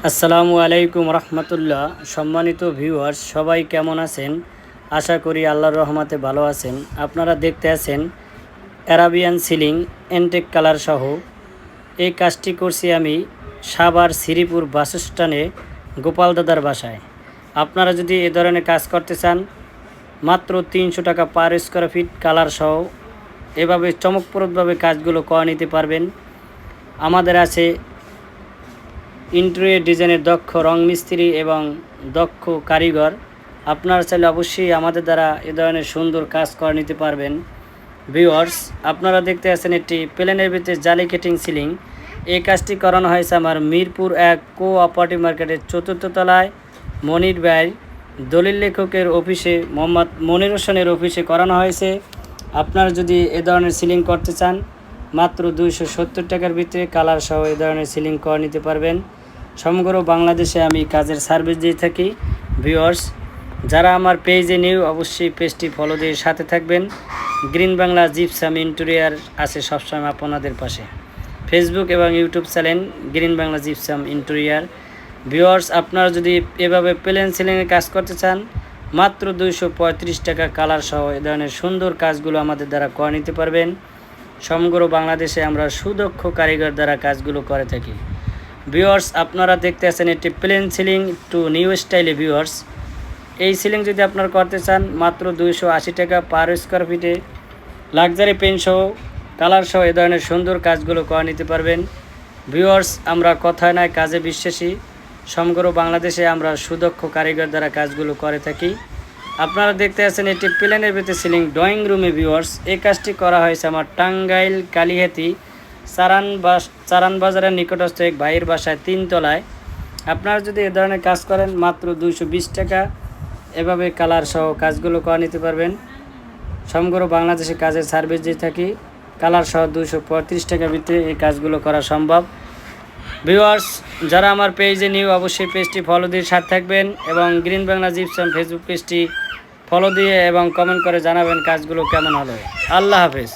আসসালামু আলাইকুম রহমতুল্লাহ। সম্মানিত ভিউয়ার্স, সবাই কেমন আছেন? আশা করি আল্লাহর রহমতে ভালো আছেন। আপনারা দেখতে আছেন অ্যারাবিয়ান সিলিং এনটেক কালার সহ। এই কাজটি করছি আমি সাভার শ্রীপুর বাসস্ট্যান্ডে গোপাল দাদার বাসায়। আপনারা যদি এ ধরনের কাজ করতে চান, মাত্র 300 টাকা পার স্কোয়ার ফিট কালার সহ এভাবে চমকপ্রদভাবে কাজগুলো করে নিতে পারবেন। আমাদের আছে ইন্টেরিয়র ডিজাইনের দক্ষ রং মিস্ত্রি এবং দক্ষ কারিগর। আপনারা চাইলে অবশ্যই আমাদের দ্বারা এ ধরনের সুন্দর কাজ করে নিতে পারবেন। ভিউয়ার্স, আপনারা দেখতে আছেন একটি প্লেনের ভিতরে জালি কেটিং সিলিং। এই কাজটি করানো হয়েছে আমার মিরপুর 1 কোঅপারেটিভ মার্কেটের 4th তলায় মনির ভাই দলিল লেখকের অফিসে, মোহাম্মদ মনির হোসেনের অফিসে করানো হয়েছে। আপনারা যদি এ ধরনের সিলিং করতে চান, মাত্র 270 টাকার ভিতরে কালার সহ এ ধরনের সিলিং করে নিতে পারবেন। সমগ্র বাংলাদেশে আমি কাজের সার্ভিস দিয়ে থাকি। ভিউয়ার্স, যারা আমার পেজে নিউ, অবশ্যই পেজটি ফলো দিয়ে সাথে থাকবেন। গ্রিন বাংলা জিপসাম ইন্টেরিয়র আছে সবসময় আপনাদের পাশে। ফেসবুক এবং YouTube channel green Bangla gypsum interior. Viewers, আপনারা যদি এভাবে প্লেন সিলিংয়ে কাজ করতে চান, মাত্র 235 টাকা কালার সহ এ ধরনের সুন্দর কাজগুলো আমাদের দ্বারা করে নিতে পারবেন। সমগ্র বাংলাদেশে আমরা সুদক্ষ কারিগর দ্বারা কাজগুলো করে থাকি। ভিউয়ার্স, আপনারা দেখতে আছেন একটি প্লেন সিলিং টু নিউ স্টাইলে। ভিউয়ার্স, এই সিলিং যদি আপনারা করতে চান, মাত্র 280 টাকা পার স্কোয়ার ফিটে লাক্সারি পেইন্ট সহ কালার সহ এ ধরনের সুন্দর কাজগুলো করে নিতে পারবেন। ভিউয়ার্স, আমরা কথায় নয় কাজে বিশ্বাসী। সমগ্র বাংলাদেশে আমরা সুদক্ষ কারিগর দ্বারা কাজগুলো করে থাকি। আপনারা দেখতে আছেন এটি প্লেনের ভিতরে সিলিং ড্রয়িং রুমে। ভিউয়ার্স, এই কাজটি করা হয়েছে আমার টাঙ্গাইল কালিহাতি চারান বাজারের নিকটস্থ এক ভাইয়ের বাসায় 3 তলায়। আপনারা যদি এ ধরনের কাজ করেন, মাত্র 220 টাকা এভাবে কালার সহ কাজগুলো করে নিতে পারবেন। সমগ্র বাংলাদেশে কাজের সার্ভিস দিয়ে থাকি। কালার সহ 235 টাকার ভিতরে এই কাজগুলো করা সম্ভব। ভিউয়ার্স, যারা আমার পেজে নিউ, অবশ্যই পেজটি ফলো দিয়ে সাথে থাকবেন এবং গ্রিন বাংলা জিপসাম ফেসবুক পেজটি ফলো দিয়ে এবং কমেন্ট করে জানাবেন কাজগুলো কেমন হলো। আল্লাহ হাফেজ।